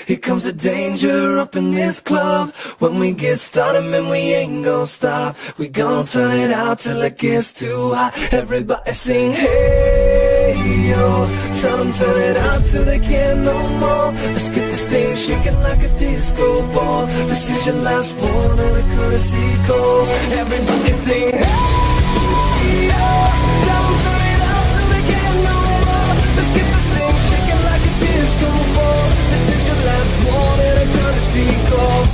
Here comes the danger up in this club. When we get started, man, we ain't gon' stop. We gon' turn it out till it gets too hot. Everybody sing, hey, yo. Tell them turn it out till they can't no more. Let's get this thing shaking like a disco ball. This is your last one and a courtesy call. Everybody sing, hey, yo. Tell them turn it out till they can't no more. Let's get this thing shaking like a disco ball. This is your last one and a courtesy call.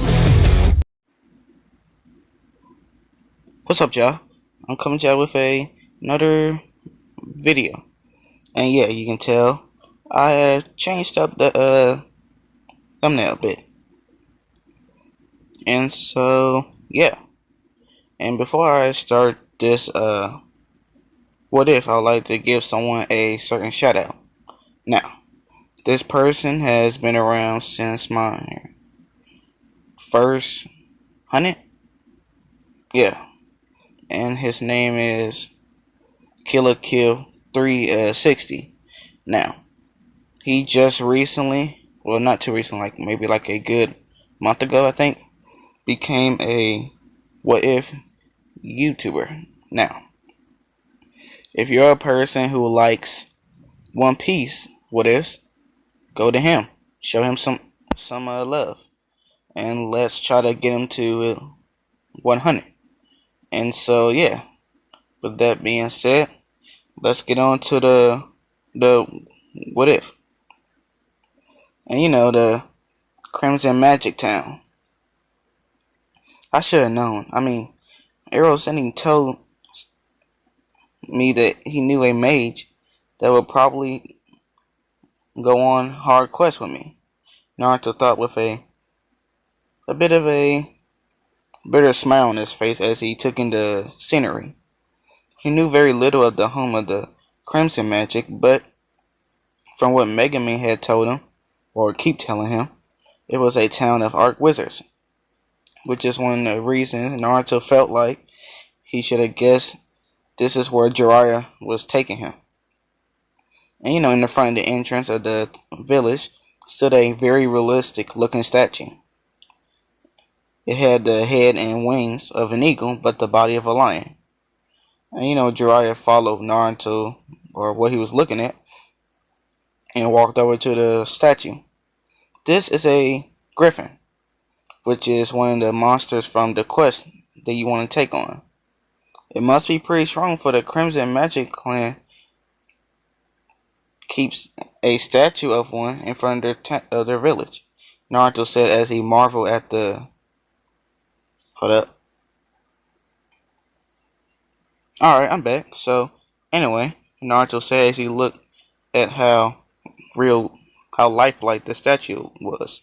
What's up, y'all? I'm coming to y'all with another video, and yeah, you can tell I changed up the thumbnail a bit, and so yeah. And before I start this, what if I'd like to give someone a certain shout out. Now, this person has been around since my first hunted, yeah. And his name is Killer Kill 360. Now, he just recently, well, not too recently, like maybe like a good month ago, I think, became a what if YouTuber. Now, if you're a person who likes One Piece what ifs, go to him, show him some love, and let's try to get him to 100. And so yeah, with that being said, let's get on to the what if. And you know, the Crimson Magic Town. I should have known. I mean, Arrow Sending told me that he knew a mage that would probably go on hard quest with me. Naruto thought with a bit of a bitter smile on his face as he took in the scenery. He knew very little of the home of the Crimson Magic, but from what Megami had told him, or keep telling him, it was a town of arc wizards, which is one of the reasons Naruto felt like he should have guessed this is where Jiraiya was taking him. And you know, in the front of the entrance of the village stood a very realistic looking statue. It had the head and wings of an eagle, but the body of a lion. And you know, Jiraiya followed Naruto, or what he was looking at, and walked over to the statue. This is a griffin, which is one of the monsters from the quest that you want to take on. It must be pretty strong for the Crimson Magic clan keeps a statue of one in front of their village, Naruto said as he marveled at the... Hold up. Alright, I'm back. So, anyway, Naruto said as he looked at how lifelike the statue was.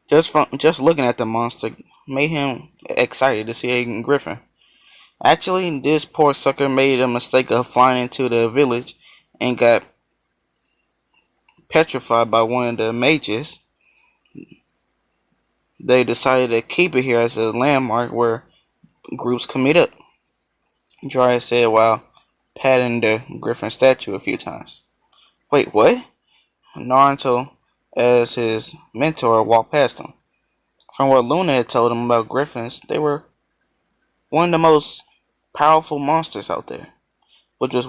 Just looking at the monster made him excited to see a griffin. Actually, this poor sucker made a mistake of flying into the village and got petrified by one of the mages. They decided to keep it here as a landmark where groups can meet up, Jiraiya said while patting the griffin statue a few times. Wait, what? Naruto, as his mentor, walked past him. From what Luna had told him about griffins, they were one of the most powerful monsters out there, which was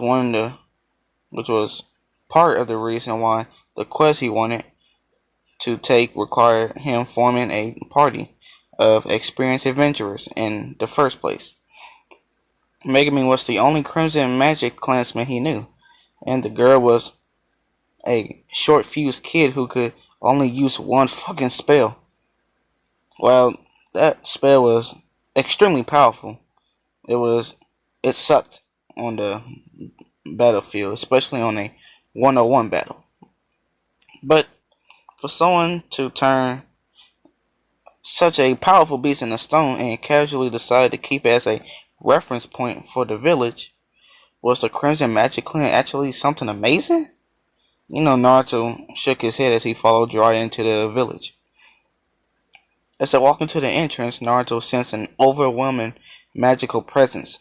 part of the reason why the quest he wanted to take required him forming a party of experienced adventurers in the first place. Megami was the only Crimson Magic clansman he knew, and the girl was a short-fused kid who could only use one fucking spell. Well, that spell was extremely powerful. It sucked on the battlefield, especially on a 1-on-1 battle. But for someone to turn such a powerful beast into stone and casually decide to keep it as a reference point for the village, was the Crimson Magic Clan actually something amazing? You know, Naruto shook his head as he followed Jiraiya into the village. As they walked into the entrance, Naruto sensed an overwhelming magical presence,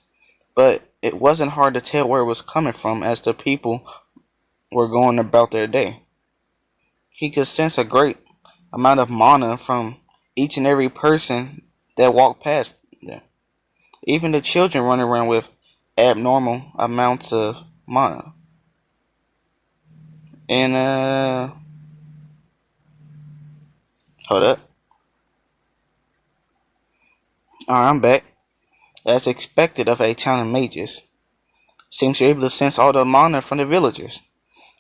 but it wasn't hard to tell where it was coming from as the people were going about their day. he could sense a great amount of mana from each and every person that walked past them. Even the children run around with abnormal amounts of mana. And hold up. Alright, I'm back. As expected of a town of mages, seems you're able to sense all the mana from the villagers.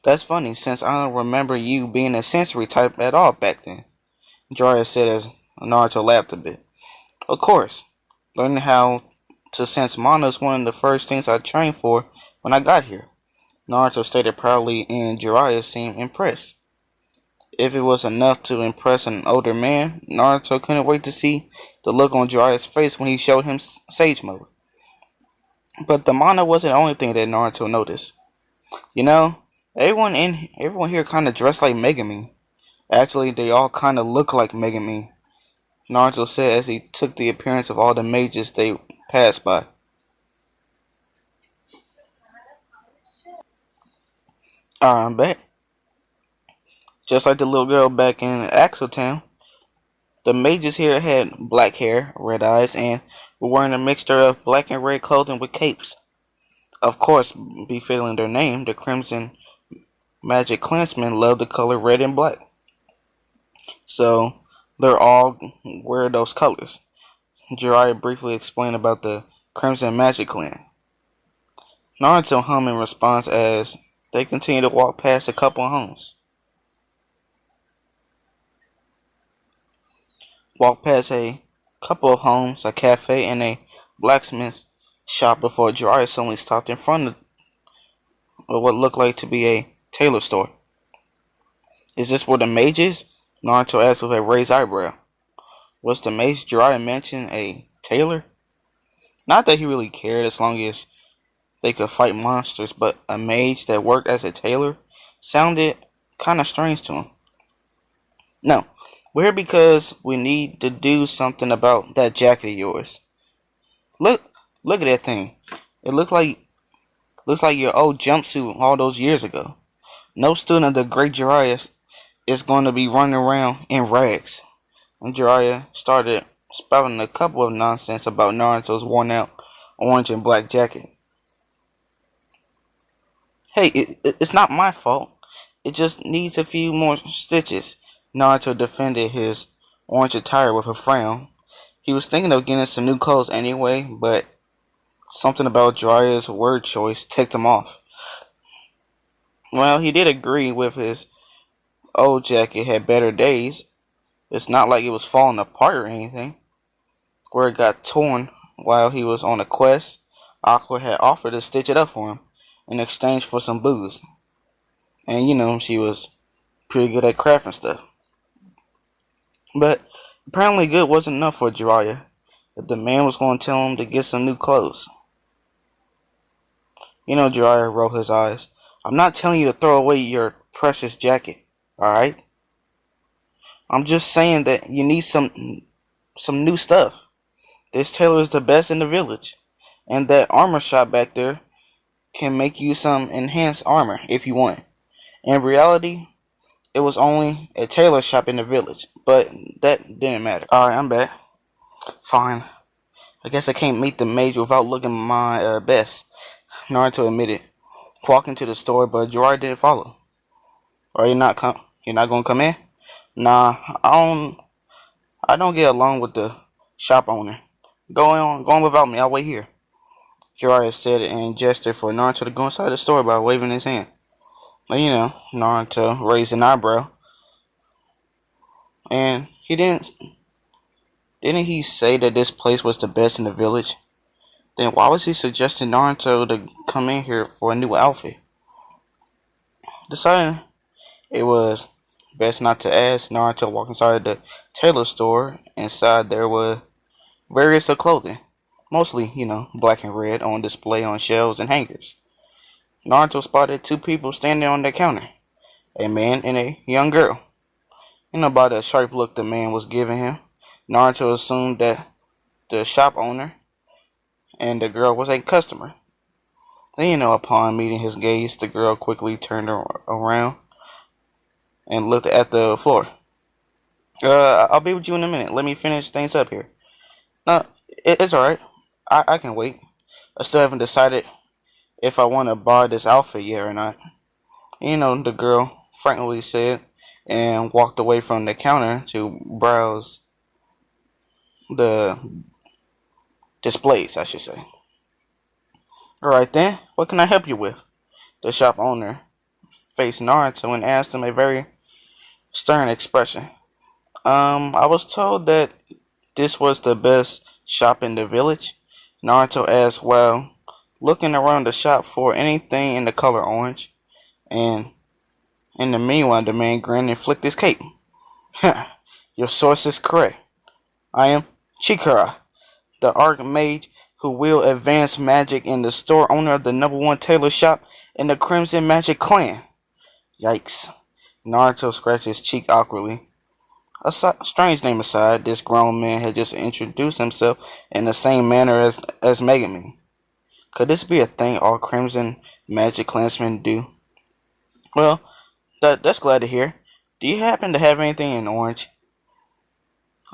That's funny, since I don't remember you being a sensory type at all back then, Jiraiya said as Naruto laughed a bit. Of course, learning how to sense mana is one of the first things I trained for when I got here, Naruto stated proudly, and Jiraiya seemed impressed. If it was enough to impress an older man, Naruto couldn't wait to see the look on Jiraiya's face when he showed him Sage Mode. But the mana wasn't the only thing that Naruto noticed. You know, everyone here kind of dressed like Megami. Actually, they all kind of look like Megami, Naruto said as he took the appearance of all the mages they passed by. Alright, I'm back. Just like the little girl back in Axel Town, the mages here had black hair, red eyes, and were wearing a mixture of black and red clothing with capes. Of course, befitting their name, the Crimson Magic Clansmen love the color red and black. So, they're all wear those colors. Jiraiya briefly explained about the Crimson Magic Clan. Naruto hummed in response as they continued to walk past a couple of homes. Walked past a couple of homes, a cafe, and a blacksmith shop before Jiraiya suddenly stopped in front of what looked like to be a tailor store. Is this where the mage is? Naruto asked with a raised eyebrow. Was the mage Jiraiya mentioned a tailor? Not that he really cared as long as they could fight monsters, but a mage that worked as a tailor sounded kinda strange to him. No, we're here because we need to do something about that jacket of yours. Look at that thing. It looks like your old jumpsuit all those years ago. No student of the great Jiraiya is going to be running around in rags. And Jiraiya started spouting a couple of nonsense about Naruto's worn out orange and black jacket. Hey, it's not my fault. It just needs a few more stitches. Naruto defended his orange attire with a frown. He was thinking of getting some new clothes anyway, but something about Jiraiya's word choice ticked him off. Well, he did agree with his old jacket had better days. It's not like it was falling apart or anything. Where it got torn while he was on a quest, Aqua had offered to stitch it up for him in exchange for some booze. And you know, she was pretty good at crafting stuff. But apparently good wasn't enough for Jiraiya if the man was going to tell him to get some new clothes. You know, Jiraiya rolled his eyes. I'm not telling you to throw away your precious jacket, alright? I'm just saying that you need some new stuff. This tailor is the best in the village. And that armor shop back there can make you some enhanced armor if you want. In reality, it was only a tailor shop in the village, but that didn't matter. Alright, I'm back. Fine. I guess I can't meet the mage without looking my best, Naruto admitted, walking to the store, but Jiraiya didn't follow. Are you not you're not gonna come in? Nah, I don't get along with the shop owner. Go on without me, I'll wait here. Jiraiya said and gestured for Naruto to go inside the store by waving his hand. But you know, Naruto raised an eyebrow. And didn't he say that this place was the best in the village? Then why was he suggesting Naruto to come in here for a new outfit? Deciding it was best not to ask, Naruto walked inside the tailor store. Inside there were various of clothing, mostly, you know, black and red, on display on shelves and hangers. Naruto spotted two people standing on the counter, a man and a young girl. You know, by the sharp look the man was giving him, Naruto assumed that the shop owner and the girl was a customer. Then, you know, upon meeting his gaze, the girl quickly turned around and looked at the floor. I'll be with you in a minute. Let me finish things up here. No, it's alright. I can wait. I still haven't decided if I want to buy this outfit yet or not. The girl frankly said and walked away from the counter to browse the displays, I should say. Alright then, what can I help you with? The shop owner faced Naruto and asked him a very stern expression. I was told that this was the best shop in the village, Naruto asked while looking around the shop for anything in the color orange. And in the meanwhile, the man grinned and flicked his cape. Your source is correct. I am Chikara, the Archmage who will advance magic and the store owner of the #1 tailor shop in the Crimson Magic Clan. Yikes. Naruto scratched his cheek awkwardly. A strange name aside, this grown man had just introduced himself in the same manner as Megami. Could this be a thing all Crimson Magic Clansmen do? Well, that's glad to hear. Do you happen to have anything in orange?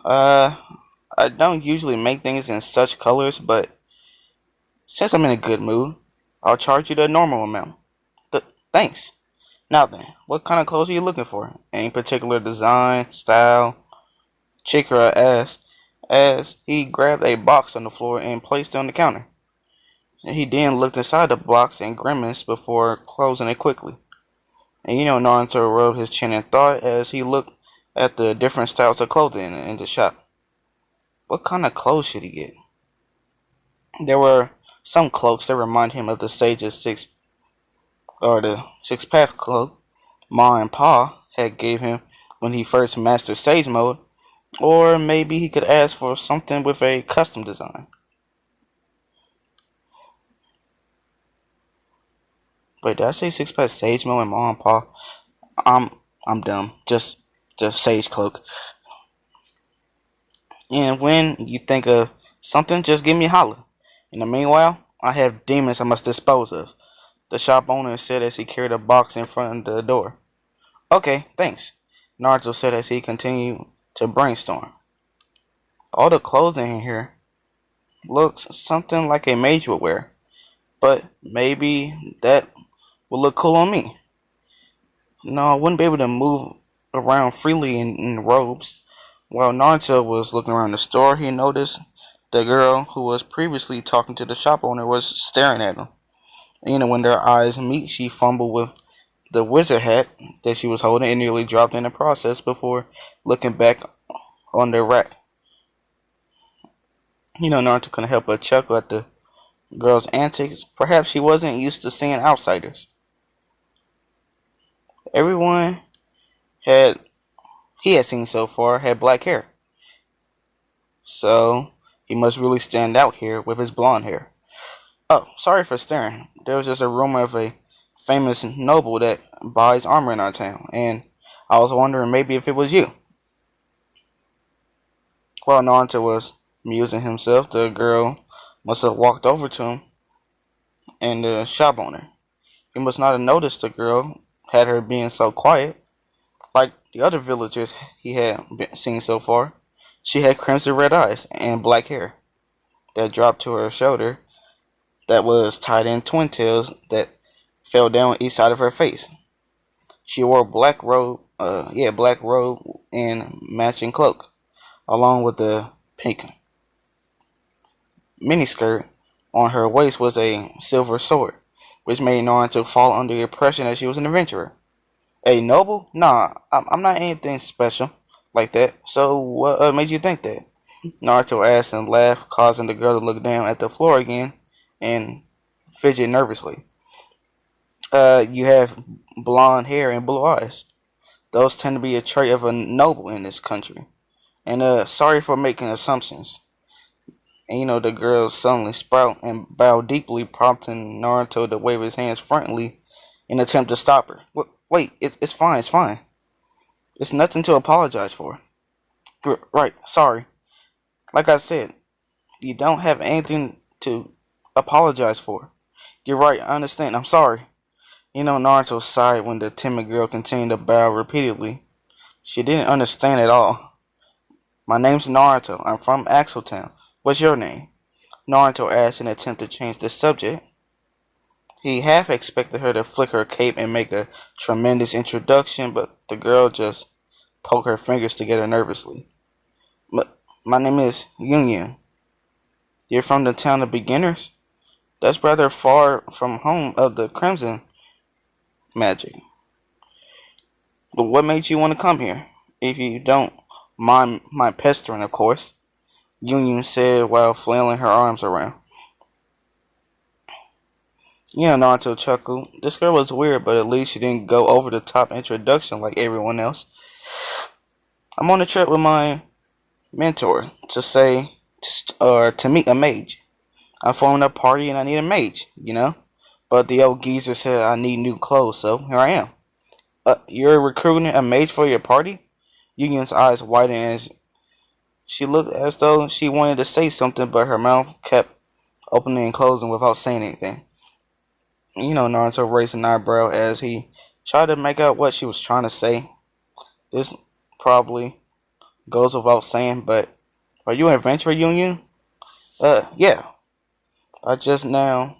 I don't usually make things in such colors, but since I'm in a good mood, I'll charge you the normal amount. Thanks. Now then, what kind of clothes are you looking for? Any particular design, style? Chikara asked as he grabbed a box on the floor and placed it on the counter. He then looked inside the box and grimaced before closing it quickly. And Naruto rubbed his chin in thought as he looked at the different styles of clothing in the shop. What kind of clothes should he get? There were some cloaks that remind him of the Sage's six path cloak Ma and Pa had gave him when he first mastered Sage mode, or maybe he could ask for something with a custom design. Wait, did I say 6-pack Sage mode and Ma and Pa? I'm dumb. Just Sage cloak. And when you think of something, just give me a holler. In the meanwhile, I have demons I must dispose of, the shop owner said as he carried a box in front of the door. Okay, thanks, Naruto said as he continued to brainstorm. All the clothing in here looks something like a mage would wear, but maybe that would look cool on me. No, I wouldn't be able to move around freely in robes. While Naruto was looking around the store, he noticed the girl who was previously talking to the shop owner was staring at him. When their eyes meet, she fumbled with the wizard hat that she was holding and nearly dropped in the process before looking back on the rack. Naruto couldn't help but chuckle at the girl's antics. Perhaps she wasn't used to seeing outsiders. Everyone he had seen so far had black hair. So he must really stand out here with his blonde hair. Oh, sorry for staring. There was just a rumor of a famous noble that buys armor in our town, and I was wondering maybe if it was you. While Naruto was amusing himself, the girl must have walked over to him and the shop owner. He must not have noticed the girl had her being so quiet. Like the other villagers he had seen so far, she had crimson red eyes and black hair that dropped to her shoulder that was tied in twin tails that fell down each side of her face. She wore a black robe and matching cloak, along with the pink miniskirt. On her waist was a silver sword, which made Naruto fall under the impression that she was an adventurer. A noble? Nah, I'm not anything special like that. So what made you think that? Naruto asked and laughed, causing the girl to look down at the floor again and fidget nervously. You have blonde hair and blue eyes. Those tend to be a trait of a noble in this country. And sorry for making assumptions. And the girl suddenly sprout and bowed deeply, prompting Naruto to wave his hands friendly in an attempt to stop her. Wait, it's fine, it's fine. It's nothing to apologize for. Right, sorry. Like I said, you don't have anything to apologize for. You're right, I understand, I'm sorry. Naruto sighed when the timid girl continued to bow repeatedly. She didn't understand at all. My name's Naruto. I'm from Axeltown. What's your name? Naruto asked in an attempt to change the subject. He half expected her to flick her cape and make a tremendous introduction, but the girl just poked her fingers together nervously. My name is Yun. You're from the town of beginners? That's rather far from home of the Crimson magic. But what made you want to come here? If you don't mind my pestering, of course, Yun said while flailing her arms around. Naruto chuckled. This girl was weird, but at least she didn't go over the top introduction like everyone else. I'm on a trip with my mentor to meet a mage. I'm forming a party and I need a mage. But the old geezer said I need new clothes, so here I am. You're recruiting a mage for your party? Yun's eyes widened as she looked as though she wanted to say something, but her mouth kept opening and closing without saying anything. Naruto raised an eyebrow as he tried to make out what she was trying to say. This probably goes without saying, but are you an adventurer, Yun? Yeah. I just now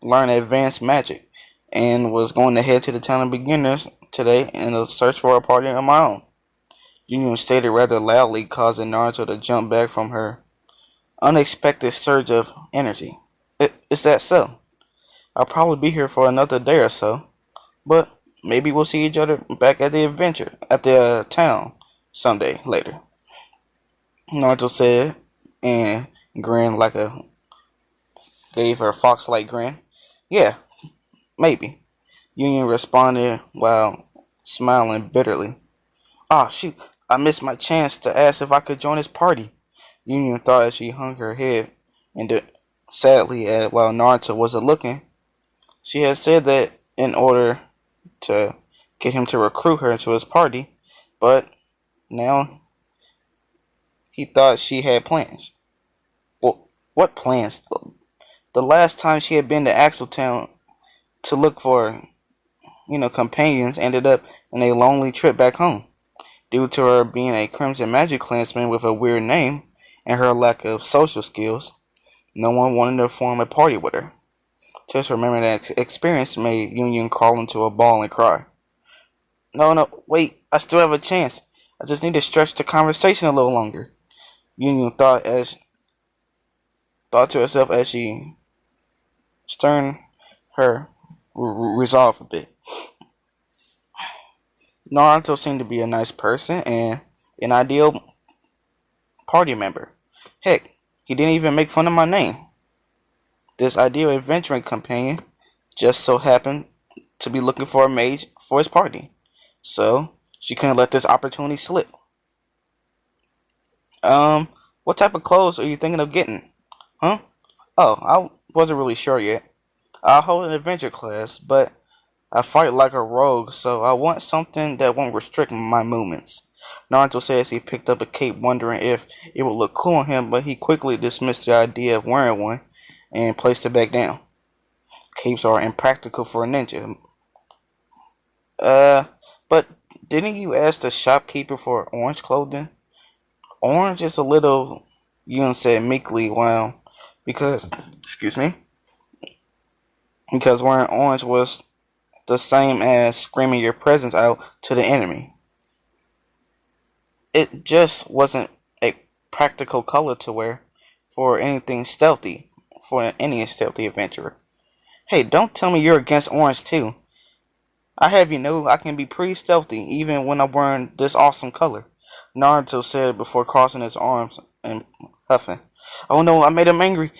learned advanced magic and was going to head to the town of beginners today in a search for a party of my own. Yun stated rather loudly, causing Naruto to jump back from her unexpected surge of energy. Is that so? I'll probably be here for another day or so, but maybe we'll see each other back at the town someday later. Naruto said, and grinned gave her a fox-like grin. Yeah, maybe. Yun responded while smiling bitterly. Oh shoot, I missed my chance to ask if I could join his party. Yun thought as she hung her head and sadly while Naruto wasn't looking. She had said that in order to get him to recruit her into his party, but now he thought she had plans. Well, what plans? The last time she had been to Axeltown to look for, companions ended up in a lonely trip back home. Due to her being a Crimson Magic clansman with a weird name and her lack of social skills, no one wanted to form a party with her. Just remembering that experience made Yun crawl into a ball and cry. No, wait, I still have a chance. I just need to stretch the conversation a little longer. Yun thought to herself as she stern her resolve a bit. Naruto seemed to be a nice person and an ideal party member. Heck, he didn't even make fun of my name. This ideal adventuring companion just so happened to be looking for a mage for his party, so she couldn't let this opportunity slip. What type of clothes are you thinking of getting? Huh? Oh, I wasn't really sure yet. I'll hold an adventure class, but I fight like a rogue, so I want something that won't restrict my movements. Naruto says he picked up a cape wondering if it would look cool on him, but he quickly dismissed the idea of wearing one and placed it back down. Capes are impractical for a ninja. But didn't you ask the shopkeeper for orange clothing? Orange is a little, Yun said meekly, because wearing orange was the same as screaming your presence out to the enemy. It just wasn't a practical color to wear for any stealthy adventurer. Hey, don't tell me you're against orange too. I have you know I can be pretty stealthy even when I'm wearing this awesome color, Naruto said before crossing his arms and huffing. Oh no, I made him angry.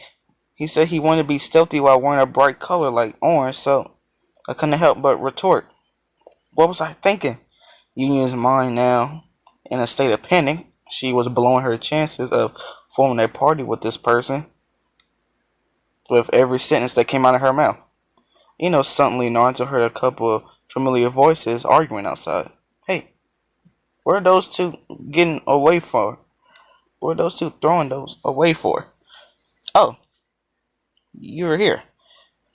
He said he wanted to be stealthy while wearing a bright color like orange, so I couldn't help but retort. What was I thinking? Union's mind now in a state of panic. She was blowing her chances of forming a party with this person with every sentence that came out of her mouth. Suddenly Naruto heard a couple of familiar voices arguing outside. Hey, where are those two getting away for? Where are those two throwing those away for? Oh, you're here.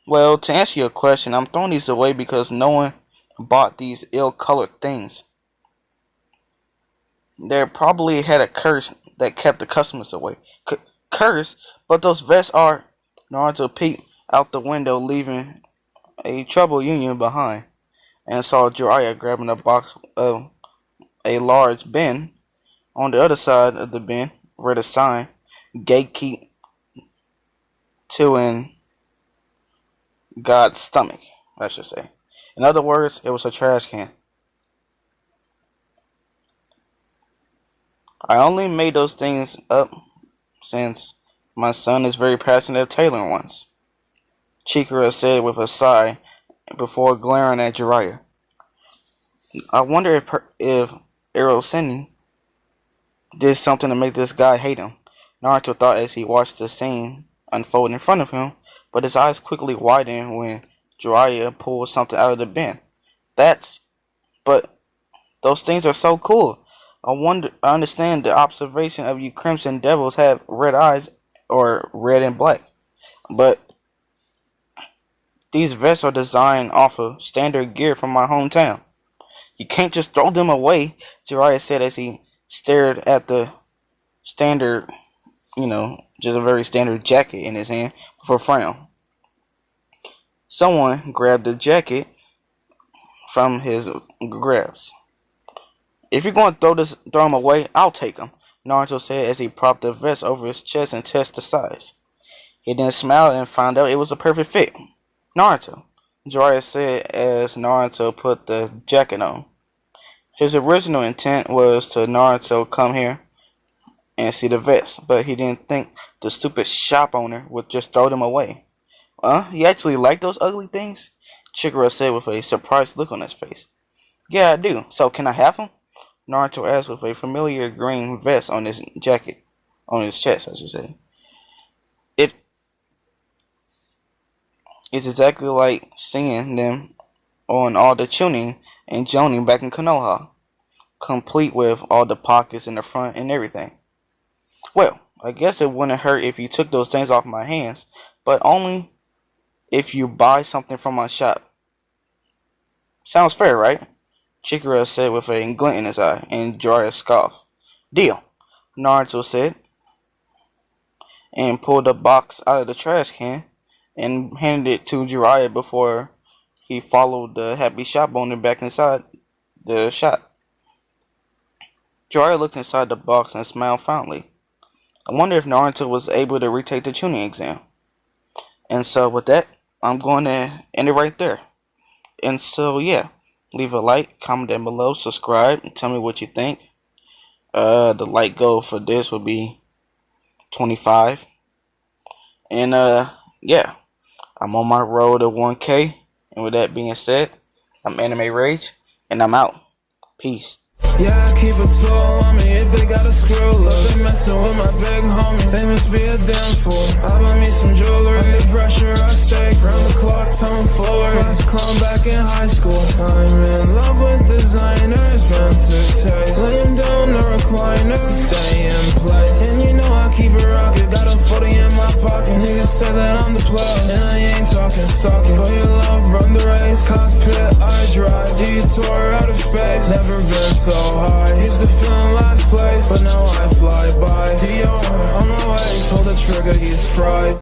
Well, to answer your question, I'm throwing these away because no one bought these ill-colored things. They probably had a curse that kept the customers away. Curse? But those vests are... Naruto peeked out the window, leaving a troubled Union behind, and saw Jiraiya grabbing a box of a large bin. On the other side of the bin read a sign, "Gatekeep to in God's stomach," I should say. In other words, it was a trash can. I only made those things up since my son is very passionate at tailoring ones, Chikara said with a sigh before glaring at Jiraiya. I wonder if Eroseni did something to make this guy hate him, Naruto thought as he watched the scene unfold in front of him, but his eyes quickly widened when Jiraiya pulled something out of the bin. But those things are so cool. I understand the observation of you Crimson Devils have red eyes, or red and black, but these vests are designed off of standard gear from my hometown. You can't just throw them away, Jiraiya said as he stared at the standard, just a very standard jacket in his hand with a frown. Someone grabbed the jacket from his grabs. If you're going to throw them away, I'll take them, Naruto said as he propped the vest over his chest and tested the size. He then smiled and found out it was a perfect fit. Naruto, Jiraiya said as Naruto put the jacket on. His original intent was to Naruto come here and see the vest, but he didn't think the stupid shop owner would just throw them away. You actually like those ugly things? Chikara said with a surprised look on his face. Yeah, I do. So can I have them? Naruto asked with a familiar green vest on his jacket, on his chest, I should say. It is exactly like seeing them on all the tuning and joning back in Konoha, complete with all the pockets in the front and everything. Well, I guess it wouldn't hurt if you took those things off my hands, but only if you buy something from my shop. Sounds fair, right? Chikara said with a glint in his eye, and Jiraiya scoffed. Deal, Naruto said, and pulled a box out of the trash can and handed it to Jiraiya before he followed the happy shop owner back inside the shop. Jiraiya looked inside the box and smiled fondly. I wonder if Naruto was able to retake the tuning exam. And so with that, I'm going to end it right there. And so yeah, leave a like, comment down below, subscribe, and tell me what you think. The like goal for this would be 25. And yeah, I'm on my road to 1K. And with that being said, I'm Anime Rage, and I'm out. Peace. Yeah, I keep it slow on me if they got a screw loose. They messing with my big homie, they must be a damn fool. I buy me some jewelry, under pressure I stay round the clock, tone forward. Class clown back in high school. I'm in love with designers, meant to taste. Laying down the recliner, stay in place. And you know I keep it rockin', got a 40 in my pocket. Niggas say that I'm the plug, and I ain't talking socket. For your love, run the race, cockpit I drive, detour out of space. Never been so high, used to feel in last place, but now I fly by. Dior on my way, pull the trigger, he's fried.